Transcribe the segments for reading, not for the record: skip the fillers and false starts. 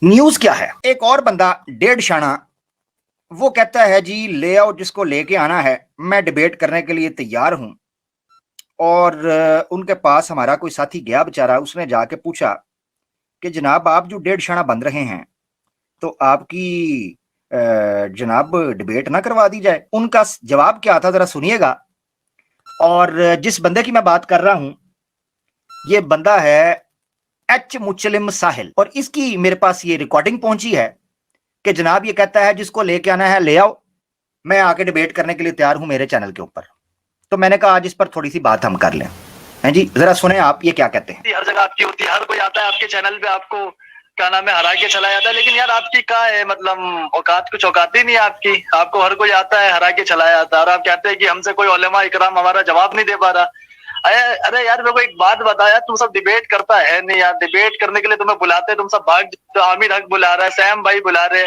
News क्या है, एक और बंदा डेढ़ शाना वो कहता है जी ले आओ जिसको लेके आना है, मैं डिबेट करने के लिए तैयार हूं। और उनके पास हमारा कोई साथी गया बेचारा, उसने जाके पूछा कि जनाब आप जो डेढ़ शाना बन रहे हैं तो आपकी जनाब डिबेट ना करवा दी जाए। उनका जवाब क्या था जरा सुनिएगा। और जिस बंदे की मैं बात कर रहा हूं ये बंदा है एच मुचलिम साहिल, और इसकी मेरे पास ये रिकॉर्डिंग पहुंची है कि जनाब ये कहता है जिसको लेके आना है ले आओ, मैं आके डिबेट करने के लिए तैयार हूं मेरे चैनल के ऊपर। तो मैंने कहा आज इस पर थोड़ी सी बात हम कर लें। हैं जी, जरा सुने आप ये क्या कहते हैं। हर जगह आपकी होती है, हर कोई आता है आपके चैनल पे, आपको क्या नाम है हरा के चला जाता है, लेकिन यार आपकी क्या है मतलब औकात, कुछ औकात ही नहीं है आपकी। आपको हर कोई आता है हरा के चला जाता है और आप कहते हैं कि हमसे कोई उलेमा इकराम हमारा जवाब नहीं दे पा रहा। अरे यार मेरे को एक बात बता यार, तुम सब डिबेट करता है नहीं यार, डिबेट करने के लिए तुम्हें बुलाते, तुम सब भाग, आमिर हक बुला रहा है, सैम भाई बुला रहे,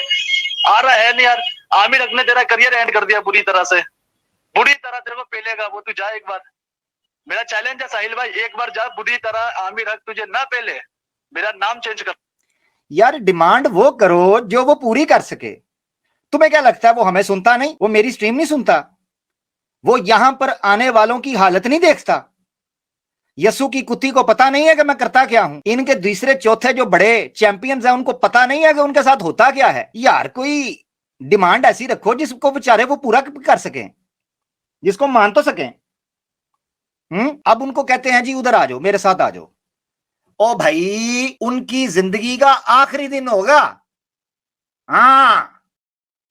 आ रहा है नहीं यार। आमिर हक ने तेरा करियर एंड कर दिया बुरी तरह से, बुरी तरह तेरे को पेलेगा वो, तू जा एक बार। मेरा चैलेंज है साहिल भाई, एक बार जा बुरी तरह, आमिर हक तुझे ना पहले, मेरा नाम चेंज कर। यार डिमांड वो करो जो वो पूरी कर सके। तुम्हें क्या लगता है वो हमें सुनता नहीं, वो मेरी स्ट्रीम नहीं सुनता, वो यहां पर आने वालों की हालत नहीं देखता। यसु की कुत्ती को पता नहीं है कि मैं करता क्या हूं। इनके दूसरे चौथे जो बड़े चैंपियंस हैं उनको पता नहीं है कि उनके साथ होता क्या है। यार कोई डिमांड ऐसी रखो जिसको बेचारे वो पूरा कर सकें, जिसको मान तो सकें। अब उनको कहते हैं जी उधर आ जाओ, मेरे साथ आ जाओ। ओ भाई उनकी जिंदगी का आखिरी दिन होगा। हाँ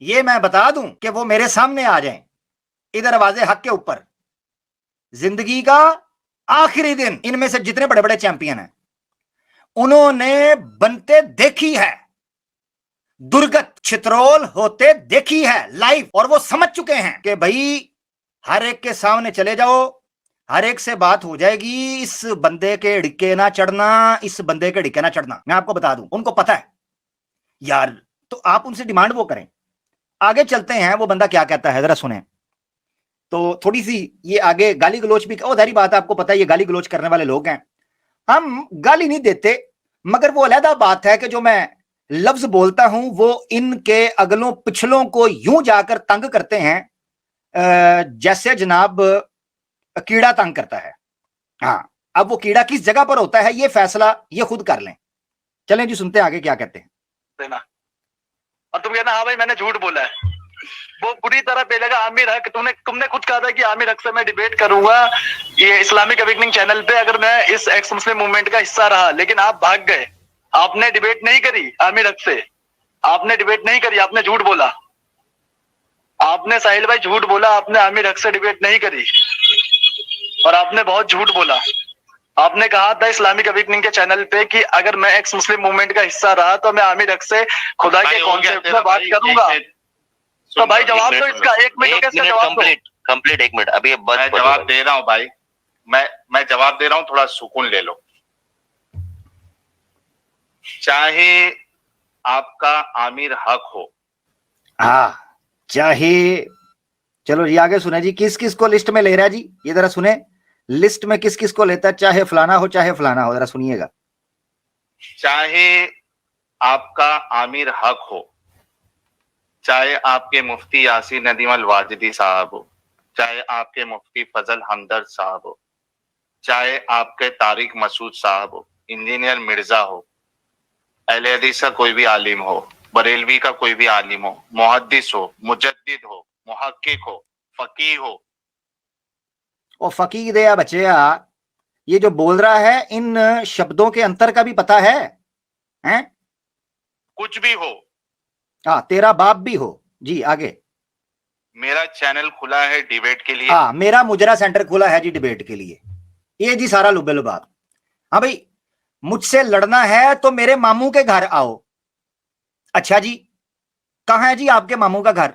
ये मैं बता दूं कि वो मेरे सामने आ जाएं इधर आवाज़े हक के ऊपर। जिंदगी का आखिरी दिन इनमें से जितने बड़े बड़े चैंपियन हैं उन्होंने बनते देखी है, दुर्गत छित्रोल होते देखी है लाइव, और वो समझ चुके हैं कि भाई हर एक के सामने चले जाओ, हर एक से बात हो जाएगी, इस बंदे के डिक्के ना चढ़ना, इस बंदे के डिक्के ना चढ़ना। मैं आपको बता दूं उनको पता है यार, तो आप उनसे डिमांड वो करें। आगे चलते हैं, वो बंदा क्या कहता है जरा सुने। तो थोड़ी सी ये आगे गाली गलोच भी, ओ धारी बात आपको पता है ये गाली गलोच करने वाले लोग हैं। हम गाली नहीं देते, मगर वो अलहदा बात है कि जो मैं लफ्ज बोलता हूं वो इनके अगलों पिछलों को यूं जाकर तंग करते हैं जैसे जनाब कीड़ा तंग करता है। हाँ अब वो कीड़ा किस जगह पर होता है ये फैसला ये खुद कर लें। चलें जी सुनते हैं आगे क्या कहते हैं। देना और तुम कहना हाँ भाई मैंने झूठ बोला है, वो बुरी तरह पेलेगा। आमिर हक, तुमने खुद कहा था कि आमिर हक से मैं डिबेट करूंगा ये इस्लामिक अवेकनिंग चैनल पे अगर मैं इस एक्स मुस्लिम मूवमेंट का हिस्सा रहा, लेकिन आप भाग गए, आपने डिबेट नहीं करी आमिर हक से, आपने डिबेट नहीं करी, आपने झूठ बोला, आपने साहिल भाई झूठ बोला, आपने आमिर हक से डिबेट नहीं करी और आपने बहुत झूठ बोला। आपने कहा था इस्लामिक अवेकनिंग के चैनल पे कि अगर मैं एक्स मुस्लिम मूवमेंट का हिस्सा रहा तो मैं आमिर हक से खुदा के कॉन्सेप्ट में बात करूंगा। तो भाई जवाब दो इसका, एक मिनट का जवाब दो। कंप्लीट एक मिनट, अभी मैं जवाब दे रहा हूँ भाई, मैं जवाब दे रहा हूँ, थोड़ा सुकून ले लो। चाहे आपका आमिर हक हो, हाँ चाहे, चलो जी आगे सुने जी, किस किस को लिस्ट में ले रहा है जी ये जरा सुने। लिस्ट में किस किस को लेता है, चाहे फलाना हो चाहे फलाना हो, जरा सुनिएगा। चाहे आपका आमिर हक हो, चाहे आपके मुफ्ती यासीन नदीम अल वाजिदी साहब हो, चाहे आपके मुफ्ती फजल हमदर्द साहब हो, चाहे आपके तारिक मसूद साहब हो, इंजीनियर मिर्जा हो, अहले हदीस का कोई भी आलिम हो, बरेलवी का कोई भी आलिम हो, मुहद्दिस हो, मुजद्दिद हो, मुहक्किक हो, फकीह हो। ओ फकीह दे या बच्चे यार, ये जो बोल रहा है इन शब्दों के अंतर का भी पता है हैं? कुछ भी हो, हाँ तेरा बाप भी हो जी। आगे मेरा चैनल खुला है डिबेट के लिए। हाँ मेरा मुजरा सेंटर खुला है जी डिबेट के लिए, ये जी सारा लुबे लुबाब। हाँ भाई मुझसे लड़ना है तो मेरे मामू के घर आओ। अच्छा जी कहाँ है जी आपके मामू का घर?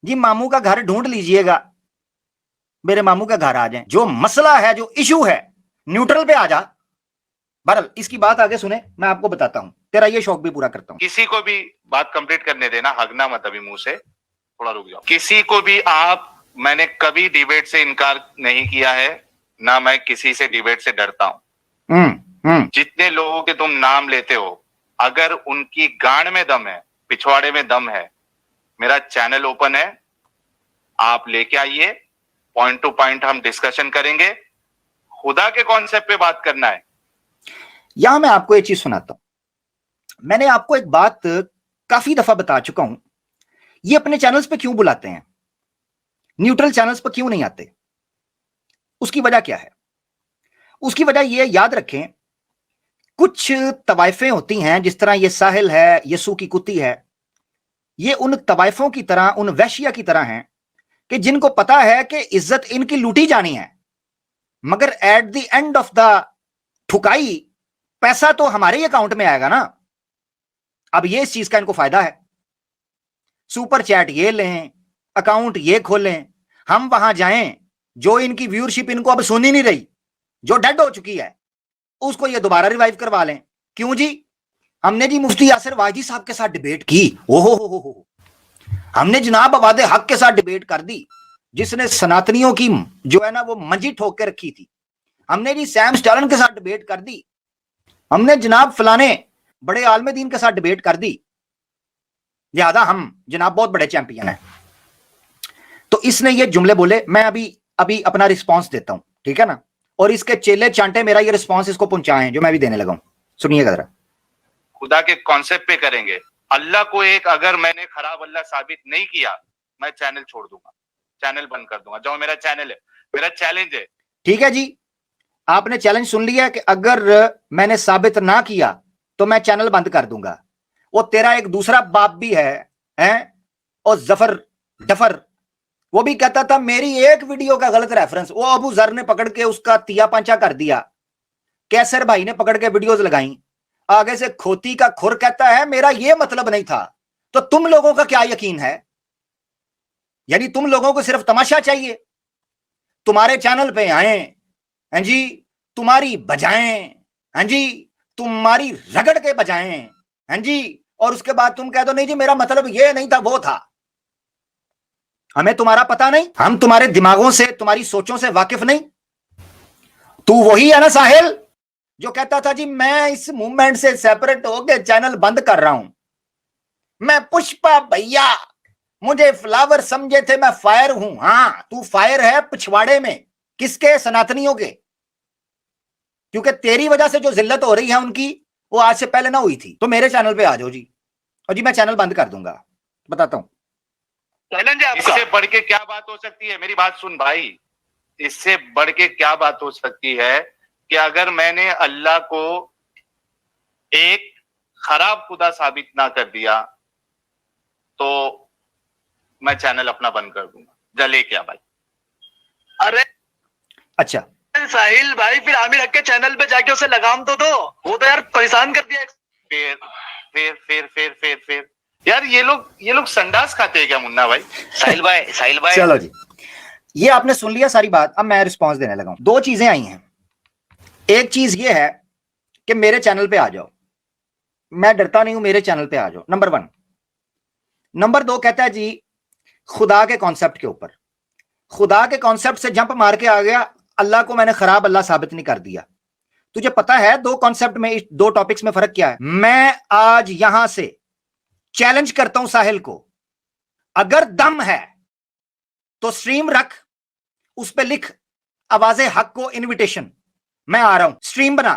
जी मामू का घर ढूंढ लीजिएगा, मेरे मामू का घर आ जाए। जो मसला है जो इशू है न्यूट्रल पे आ जा। बहरहाल इसकी बात आगे सुने, मैं आपको बताता हूं, तेरा ये शौक भी पूरा करता हूं। किसी को भी बात कंप्लीट करने देना, हगना मत अभी मुंह से, थोड़ा रुक जाओ। किसी को भी आप, मैंने कभी डिबेट से इनकार नहीं किया है, ना मैं किसी से डिबेट से डरता हूं। जितने लोगों के तुम नाम लेते हो अगर उनकी गांड में दम है, पिछवाड़े में दम है, मेरा चैनल ओपन है, आप लेके आइए, पॉइंट टू पॉइंट हम डिस्कशन करेंगे। खुदा के कॉन्सेप्ट पे बात करना है। यहां मैं आपको एक चीज सुनाता हूं। मैंने आपको एक बात काफी दफा बता चुका हूं, ये अपने चैनल्स पे क्यों बुलाते हैं, न्यूट्रल चैनल्स पर क्यों नहीं आते? उसकी वजह क्या है? उसकी वजह यह याद रखें, कुछ तवाइफें होती हैं, जिस तरह ये साहिल है, यसू की कुत्ती है, ये उन तवाइफों की तरह, उन वैश्या की तरह हैं कि जिनको पता है कि इज्जत इनकी लूटी जानी है, मगर at the end of the ठुकाई पैसा तो हमारे ही अकाउंट में आएगा ना। अब ये इस चीज का इनको फायदा है, सुपर चैट ये लें, अकाउंट ये खोलें, हम वहां जाएं, जो इनकी व्यूअरशिप इनको अब सुन ही नहीं रही, जो डेड हो चुकी है, उसको ये दोबारा रिवाइव करवा लें। क्यों जी? हमने जी मुफ्ती यासिर वाहिदी साहब के साथ डिबेट की, ओहो, हमने जनाब अवादे हक के साथ डिबेट कर दी, जिसने सनातनियों की जो है ना वो मंजी ठोक के रखी थी। हमने जी सैम स्टर्न के साथ डिबेट कर दी, हमने जनाब फलाने बड़े आलम दीन के साथ डिबेट कर दी, लिहाजा हम जनाब बहुत बड़े चैंपियन हैं। तो इसने ये जुमले बोले, मैं अभी अपना रिस्पॉन्स देता हूं, ठीक है ना? और इसके चेले चांटे मेरा ये रिस्पॉन्स इसको पहुंचाएं जो मैं भी देने लगा हूं। सुनिएगा जरा। खुदा के कॉन्सेप्ट पे करेंगे। अल्लाह को एक अगर मैंने खराब अल्लाह साबित नहीं किया, मैं चैनल छोड़ दूंगा, चैनल बंद कर दूंगा। जो मेरा चैनल है, मेरा चैलेंज है। ठीक है जी, आपने चैलेंज सुन लिया कि अगर मैंने साबित ना किया तो मैं चैनल बंद कर दूंगा। वो तेरा एक दूसरा बाप भी है और जफर डफर, वो भी कहता था मेरी एक वीडियो का गलत रेफरेंस, वो अबू जर ने पकड़ के उसका तिया पंचा कर दिया, कैसर भाई ने पकड़ के वीडियोस लगाई, आगे से खोती का खुर कहता है मेरा ये मतलब नहीं था। तो तुम लोगों का क्या यकीन है? यानी तुम लोगों को सिर्फ तमाशा चाहिए, तुम्हारे चैनल पे आए, हैं जी, तुम्हारी बजाएं, हैं जी, तुम्हारी रगड़ के बजाएं, हैं जी, और उसके बाद तुम कह दो नहीं जी मेरा मतलब ये नहीं था, वो था। हमें तुम्हारा पता नहीं, हम तुम्हारे दिमागों से, तुम्हारी सोचों से वाकिफ नहीं। तू वही है ना साहिल जो कहता था जी मैं इस मूवमेंट से सेपरेट होकर चैनल बंद कर रहा हूं, मैं पुष्पा भैया, मुझे फ्लावर समझे थे, मैं फायर हूं। हां, तू फायर है पिछवाड़े में, किसके? सनातनियों के। क्योंकि तेरी वजह से जो जिल्लत हो रही है उनकी, वो आज से पहले ना हुई थी। तो मेरे चैनल पे आ जाओ जी, और जी मैं चैनल बंद कर दूंगा, बताता हूं। चैलेंज है आपका। इससे बढ़ के क्या बात हो सकती है? मेरी बात सुन भाई, इससे बढ़ के क्या बात हो सकती है कि अगर मैंने अल्लाह को एक खराब खुदा साबित ना कर दिया तो मैं चैनल अपना बंद कर दूंगा। जले क्या भाई? अरे अच्छा साहिल भाई, फिर आमिर हक के चैनल पे जाके उसे लगाम तो दो, वो तो यार परेशान कर दिया। फिर यार ये लोग संडास खाते हैं क्या मुन्ना भाई? साहिल भाई चलो जी, ये आपने सुन लिया सारी बात, अब मैं रिस्पॉन्स देने लगा हूं। दो चीजें आई हैं। एक चीज ये है कि मेरे चैनल पे आ जाओ, मैं डरता नहीं हूं, मेरे चैनल पे आ जाओ, नंबर 1। नंबर 2 कहता है जी खुदा के कॉन्सेप्ट के ऊपर, खुदा के कॉन्सेप्ट से जंप मार के आ गया, अल्लाह को मैंने खराब अल्लाह साबित नहीं कर दिया। तुझे पता है दो कॉन्सेप्ट में, दो टॉपिक्स में फर्क क्या है? मैं आज यहां से चैलेंज करता हूं साहिल को, अगर दम है तो स्ट्रीम रख, उस पे लिख आवाज़े हक को इनविटेशन, मैं आ रहा हूं, स्ट्रीम बना।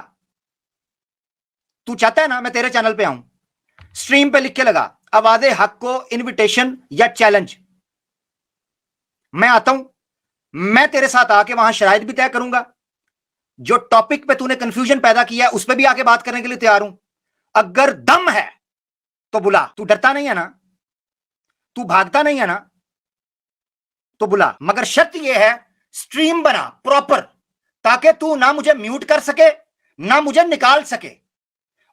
तू चाहता है ना मैं तेरे चैनल पे आऊं, स्ट्रीम पे लिख के लगा आवाज़े हक को इनविटेशन या चैलेंज, मैं आता हूं, मैं तेरे साथ आके वहां शराइत भी तय करूंगा, जो टॉपिक पे तूने कंफ्यूजन पैदा किया है उस पे भी आके बात करने के लिए तैयार हूं। अगर दम है तो बुला, तू डरता नहीं है ना, तू भागता नहीं है ना, तो बुला, मगर शर्त यह है स्ट्रीम बना प्रॉपर, ताकि तू ना मुझे म्यूट कर सके ना मुझे निकाल सके,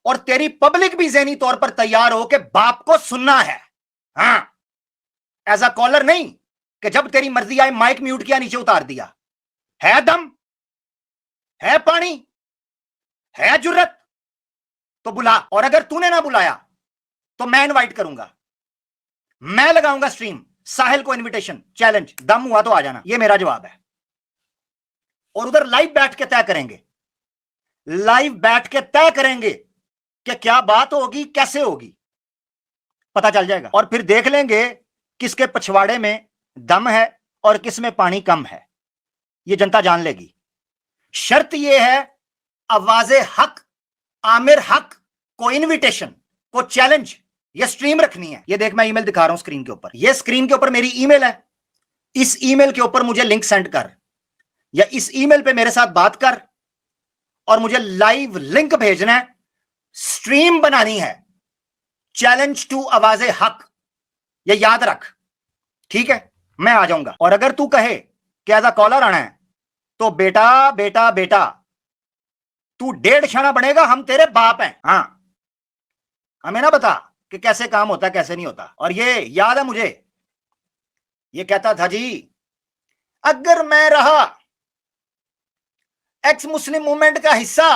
और तेरी पब्लिक भी ज़हनी तौर पर तैयार हो कि बाप को सुनना है। हां, एज अ कॉलर नहीं कि जब तेरी मर्जी आए माइक म्यूट किया नीचे उतार दिया। है दम, है पानी, है जुर्रत, तो बुला। और अगर तूने ना बुलाया तो मैं इनवाइट करूंगा, मैं लगाऊंगा स्ट्रीम, साहिल को इनविटेशन, चैलेंज, दम हुआ तो आ जाना, ये मेरा जवाब है। और उधर लाइव बैठ के तय करेंगे, लाइव बैठ के तय करेंगे कि क्या बात होगी, कैसे होगी, पता चल जाएगा। और फिर देख लेंगे किसके पछवाड़े में दम है और किस में पानी कम है, ये जनता जान लेगी। शर्त यह है, आवाज़े हक, आमिर हक को इनविटेशन, को चैलेंज, ये स्ट्रीम रखनी है। ये देख, मैं ईमेल दिखा रहा हूं स्क्रीन के ऊपर, ये स्क्रीन के ऊपर मेरी ईमेल है। इस ईमेल के ऊपर मुझे लिंक सेंड कर, या इस ईमेल पे मेरे साथ बात कर और मुझे लाइव लिंक भेजना है। स्ट्रीम बनानी है, चैलेंज टू आवाज़े हक, ये याद रख, ठीक है? मैं आ जाऊंगा। और अगर तू कहे कि एज अ कॉलर आना है, तो बेटा बेटा बेटा तू 1.5 क्षण बनेगा, हम तेरे बाप हैं। हाँ, हमें ना बता कि कैसे काम होता है, कैसे नहीं होता। और ये याद है मुझे, ये कहता था जी, अगर मैं रहा एक्स मुस्लिम मूवमेंट का हिस्सा,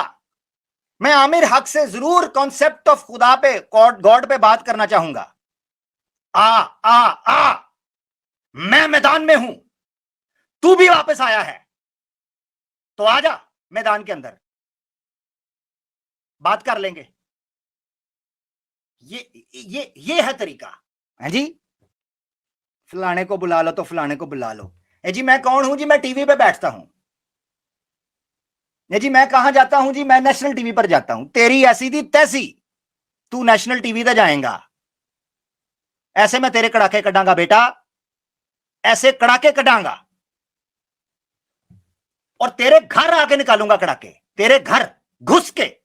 मैं आमिर हक से जरूर कॉन्सेप्ट ऑफ खुदा पे, गॉड पे बात करना चाहूंगा। आ आ आ मैं मैदान में हूं, तू भी वापस आया है, तो आजा मैदान के अंदर, बात कर लेंगे। ये है तरीका, है जी। फलाने को बुला लो तो फलाने को बुला लो। है जी, मैं कौन हूं जी? मैं टीवी पे बैठता हूं। है जी, मैं कहां जाता हूं जी? मैं नेशनल टीवी पर जाता हूं। तेरी ऐसी थी तैसी, तू नेशनल टीवी पे जाएगा। ऐसे मैं तेरे कड़ाके कटांगा बेटा, ऐसे कड़ाके कटांगा, और तेरे घर आके निकालूंगा कड़ाके, तेरे घर घुस के।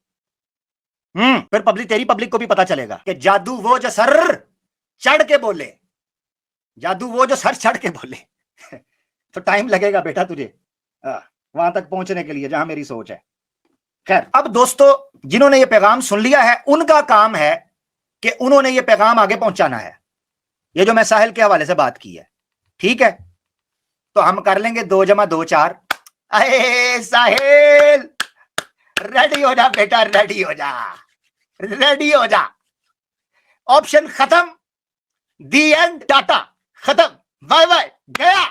फिर तेरी पब्लिक को भी पता चलेगा कि जादू वो जो सर चढ़ के बोले, जादू वो जो सर चढ़ के बोले। तो टाइम लगेगा बेटा तुझे वहां तक पहुंचने के लिए जहां मेरी सोच है। खैर, अब दोस्तों, जिन्होंने ये पैगाम सुन लिया है, उनका काम है कि उन्होंने ये पैगाम आगे पहुंचाना है। ये जो मैं साहिल के हवाले से बात की है, ठीक है? तो हम कर लेंगे 2 + 2 4। अरे साहिल, रेडी हो जा बेटा, रेडी हो जा, रेडी हो जा। ऑप्शन खत्म, दी एंड, टाटा, खत्म, बाय बाय, गया।